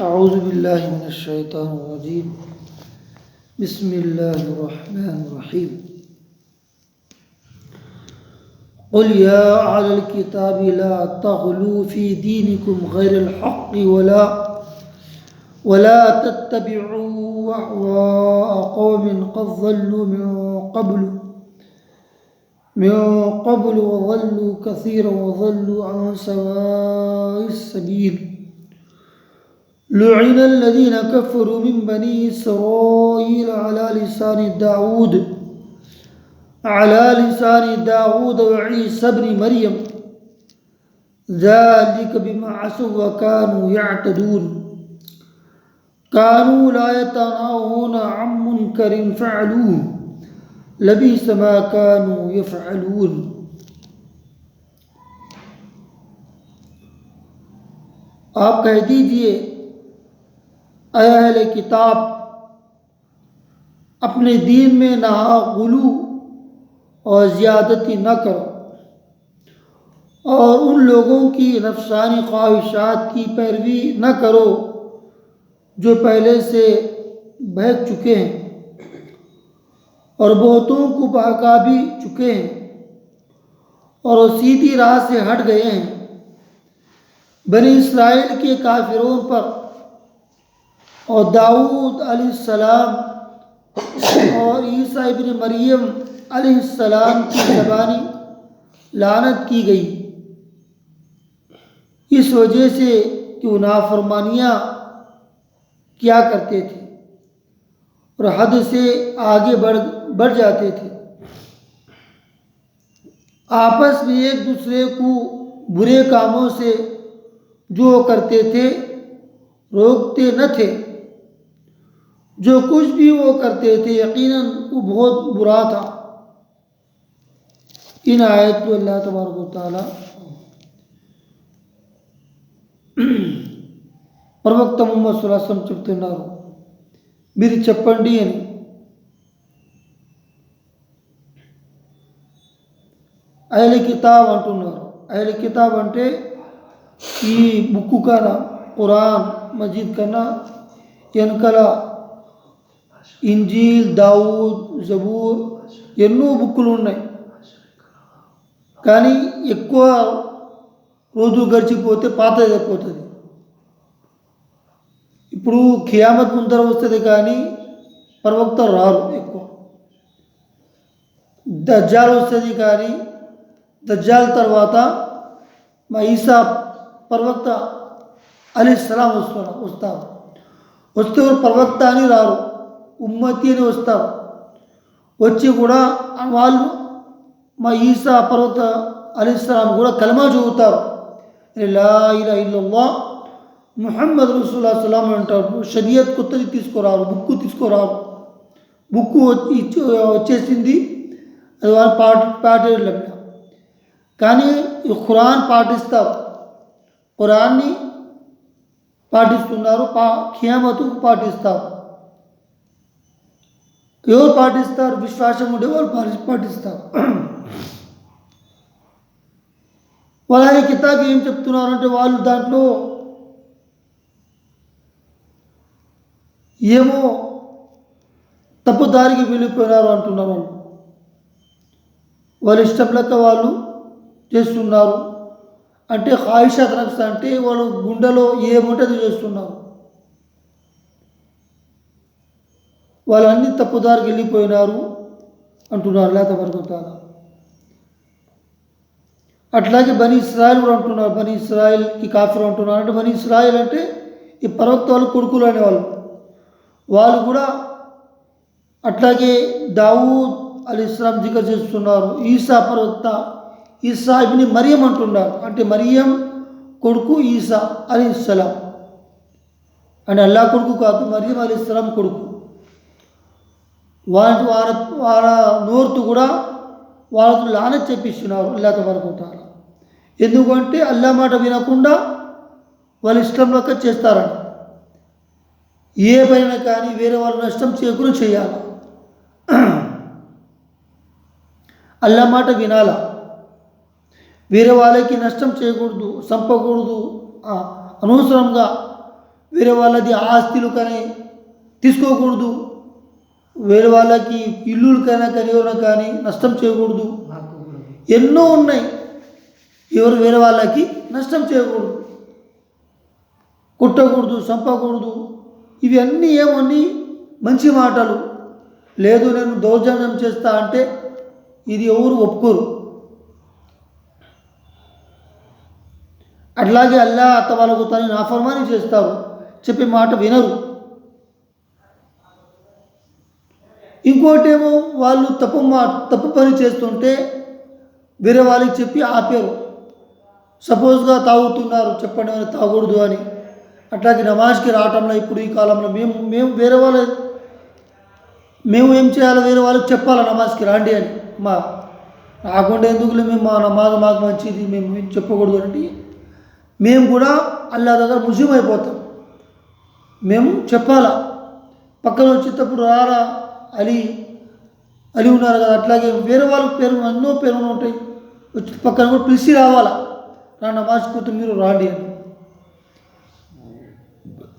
أعوذ بالله من الشيطان الرجيم بسم الله الرحمن الرحيم قل يا أهل الكتاب لا تغلوا في دينكم غير الحق ولا تتبعوا أهواء قوم قد ضلوا من قبل وضلوا كثيرا وضلوا عن سواء السبيل لعن الذين كفروا من بني إسرائيل على لسان داود وعيسى بن مريم ذلك بما عصوا وكانوا يعتدون كانوا لا يتناهون عن منكر فعلوه لبئس ما كانوا يفعلون. आप कह दीजिए, ऐ अहले किताब, अपने दीन में नहा गुलू और ज़्यादती न करो और उन लोगों की नफसानी ख्वाहिशात की पैरवी न करो जो पहले से बहक चुके हैं और बहुतों को बहका भी चुके हैं और सीधी राह से हट गए हैं. बनी इसराइल के काफिरों पर और दाऊद अलैहिस्सलाम और ईसा इब्न मरियम अलैहिस्सलाम की ज़बानी लानत की गई इस वजह से कि वो नाफरमानियाँ किया करते थे और हद से आगे बढ़ जाते थे. आपस में एक दूसरे को बुरे कामों से जो करते थे रोकते न थे. जो कुछ भी वो करते थे यकीनन वो बहुत बुरा था. इन आयत को अल्लाह तबारक व तआला ప్రవక్త ముహమ్మద్ సల్లల్లాహు అలైహి వసల్లం చెప్తున్నారు, మీరు చెప్పండి అని. అహ్లే కితాబ్ అంటున్నారు. అహ్లే కితాబ్ అంటే ఈ బుక్కు కన్నా, ఖురాన్ మజీద్ కన్నా వెనకల ఇంజీల్, దావూద్, జబూర్ ఎన్నో బుక్కులు ఉన్నాయి. కానీ ఎక్కువ రోజు గడిచిపోతే పాతది అయిపోతుంది. ఇప్పుడు ఖియామత్ ముందర వస్తుంది కానీ ప్రవక్తలు రారు. ఎక్కువ దజ్జాల్ వస్తుంది కానీ దజ్జాల్ తర్వాత మా ఈసా ప్రవక్త అలైహిస్సలాం వస్తారు. వస్తే ప్రవక్త అని రారు, ఉమ్మతి అని వస్తారు. వచ్చి కూడా వాళ్ళు మా ఈసా ప్రవక్త అలైహిస్సలాం కూడా కలమా చదువుతారు, లా ఇలాహ ఇల్లల్లాహ్ ముహమ్మద్ రసూలుల్లాహ్ సల్లాం అంటారు. షరియత్ కొత్తది తీసుకురారు, బుక్కు తీసుకురారు. బుక్కు వచ్చేసింది, అది వాళ్ళు పాటేయడం. కానీ ఖురాన్ పాటిస్తారు, ఖురాన్ని పాటిస్తున్నారు, ఖియామతు పాటిస్తారు. ఎవరు పాటిస్తారు? విశ్వాసం ఉండే వాళ్ళు పాటిస్తారు. వాళ్ళ కితాబ్ ఏం చెప్తున్నారంటే వాళ్ళు దాంట్లో ఏమో తప్పుదారికి వెళ్ళిపోయినారు అంటున్నారు. వాళ్ళ ఇష్టం లెక్క వాళ్ళు చేస్తున్నారు. అంటే ఖాయిషాత్ నఫ్స్ అంటే వాళ్ళు గుండెలో ఏముంటుంది చేస్తున్నారు. వాళ్ళన్నీ తప్పుదారికి వెళ్ళిపోయినారు అంటున్నారు అల్లాహ్ తబారక వ తఆలా. అట్లాగే బనీ ఇస్రాయిల్ కూడా అంటున్నారు. బనీ ఇస్రాయిల్కి కాఫిర్ అంటున్నారు. అంటే బనీ ఇస్రాయిల్ అంటే ఈ ప్రవక్త వాళ్ళు కొడుకులు అనేవాళ్ళు. వాళ్ళు కూడా అట్లాగే దావూద్ అలైహిస్సలాం జికర్ చేస్తున్నారు. ఈసా ప్రవక్త ఈసా ఇబ్ని మరియం అంటున్నారు. అంటే మరియం కొడుకు ఈసా అలైహిస్సలాం. అంటే అల్లాహ్ కొడుకు కాదు, మరియం అలైహిస్సలాం కొడుకు. వాళ్ళ నోరుతూ కూడా వాళ్ళకు లానత్ చెప్పిస్తున్నారు అల్లాహ్ తబారక వ తఆలా. ఎందుకంటే అల్లాహ్ మాట వినకుండా వాళ్ళ ఇష్టంలోకి చేస్తారని. ఏ పైన కానీ వేరే వాళ్ళు నష్టం చేయకుండా చేయాలి. అల్లాహ్ మాట వినాలా, వేరే వాళ్ళకి నష్టం చేయకూడదు, చంపకూడదు, అనవసరంగా వేరే వాళ్ళది ఆస్తులు కానీ తీసుకోకూడదు, వేరే వాళ్ళకి ఇల్లులకైనా కానీ ఎవరైనా కానీ నష్టం చేయకూడదు. ఎన్నో ఉన్నాయి. ఎవరు వేరే వాళ్ళకి నష్టం చేయకూడదు, కొట్టకూడదు, చంపకూడదు. ఇవన్నీ ఏమన్నీ మంచి మాటలు. లేదు నేను దౌర్జన్యం చేస్తా అంటే ఇది ఎవరు ఒప్పుకోరు. అట్లాగే అల్లా అత్త వాళ్ళకు తను నాఫర్మాని చేస్తారు, చెప్పే మాట వినరు. ఇంకోటేమో వాళ్ళు తప్పు పని చేస్తుంటే వేరే వాళ్ళకి చెప్పి ఆపారు. సపోజ్గా తాగుతున్నారు, చెప్పండి అని తాగకూడదు అని. అట్లాగే నమాజ్కి రావటంలో ఇప్పుడు ఈ కాలంలో మేము వేరే మేము ఏం చేయాలి, వేరే వాళ్ళకి చెప్పాలి నమాజ్కి రాండి అని. రాకుండా ఎందుకులే, మేము మా నమాజ్ మాకు మంచిది, మేము చెప్పకూడదు అంటే మేము కూడా అల్లా దగ్గర ముస్లిం అయిపోతాం. మేము చెప్పాలా, పక్కన వచ్చేటప్పుడు రారా అలీ ఉన్నారు కదా, అట్లాగే వేరే వాళ్ళ పేరు ఎన్నో పేర్లు ఉంటాయి, వచ్చి పక్కన కూడా పిలిచి రావాలా, నా నమాజ్ పోతే మీరు రాండి అని.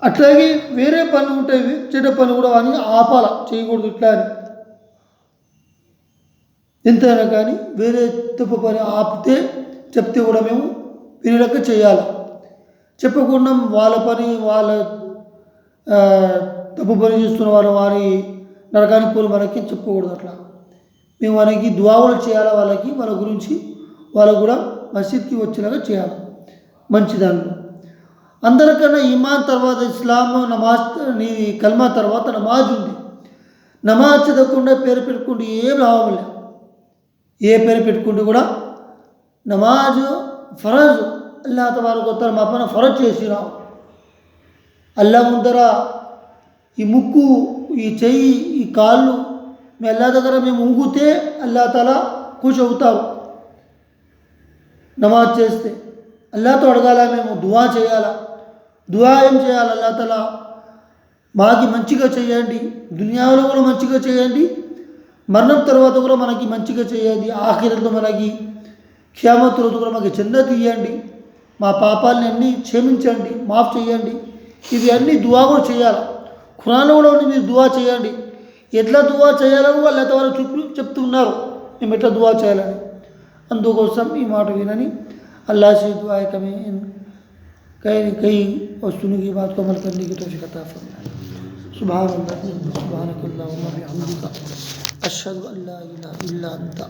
అట్లాగే వేరే పనులు ఉంటాయి, చెడ్డ పనులు కూడా అని ఆపాల, చేయకూడదు ఇట్లా అని. ఎంతైనా కానీ వేరే తప్పు పని ఆపితే చెప్తే కూడా మేము వినలేక చేయాలి. చెప్పకుండా వాళ్ళ పని వాళ్ళ తప్పు పని చేస్తున్న వారి నరకానికి పోలు మనకి చెప్పకూడదు. అట్లా మేము వాళ్ళకి దుఆలు చేయాలి, వాళ్ళ గురించి వాళ్ళకు కూడా మసీద్కి వచ్చేలాగా చేయాలి మంచిదాన్ని. అందరికన్నా ఈమాన్ తర్వాత ఇస్లాం, నమాజ్, కల్మా తర్వాత నమాజ్ ఉంది. నమాజ్ చదవకుండా పేరు పెట్టుకుంటే ఏం లాభం లేదు. ఏ పేరు పెట్టుకుంటే కూడా నమాజ్ ఫరజ్, అల్లాహ్ తబారక వ తఆలా మా పైన ఫరజ్ చేసినాం. అల్లా ముందర ఈ ముక్కు, ఈ చెయ్యి, ఈ కాళ్ళు మీ అల్లా దగ్గర మేము ఊగితే అల్లాహ్ తఆలా ఖుష్ అవుతారు. నమాజ్ చేస్తే అల్లాహతో అడగాల, మేము దువా చేయాలా. దువా ఏం చేయాలి, అల్లాహ్ తఆలా మాకి మంచిగా చేయండి, దునియాలో కూడా మంచిగా చేయండి, మరణం తర్వాత కూడా మనకి మంచిగా చేయండి, ఆఖిరత్లో మనకి ఖియామత్ రోజు కూడా మనకి జన్నత్ ఇవ్వండి, మా పాపాలని అన్నీ క్షమించండి, మాఫ్ చేయండి. ఇవి అన్నీ దువా కూడా చేయాలి. ఖురాన్లో కూడా ఉంది, మీరు దువా చేయండి. ఎట్లా దువా చేయాలని వాళ్ళు వాళ్ళు చెప్తున్నారు, మేము ఎట్లా దువా చేయాలని. అందుకోసం ఈ మాట వినని अल्लाह से दुआ है कहीं कई और सुनी की बात को अमल करने की तौफीक अता फरमाए। सुभानअल्लाह व बिहम्दिका अशहदु अल्ला इलाहा इल्ला अंता